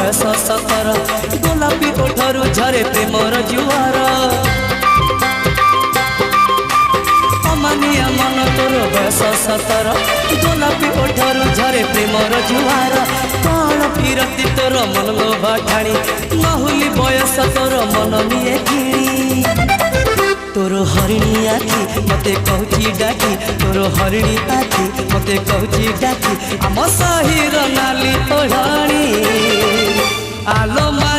बयस 17 गोलापी ओठरू झरे प्रेमर जुआर अमानिया मन तोर बयस 17 गोलापी ओठरू झरे प्रेमर जुआर कौन फिरती तोर मन लोभा ठाणी माहुली बयस तोर मन निये किणी तोर हरिणी आखि मते कहूची डाकी तोर हरिणी आखि मते कहूची डाकी आम साहिर नाली ओढ़ाणी आलो मा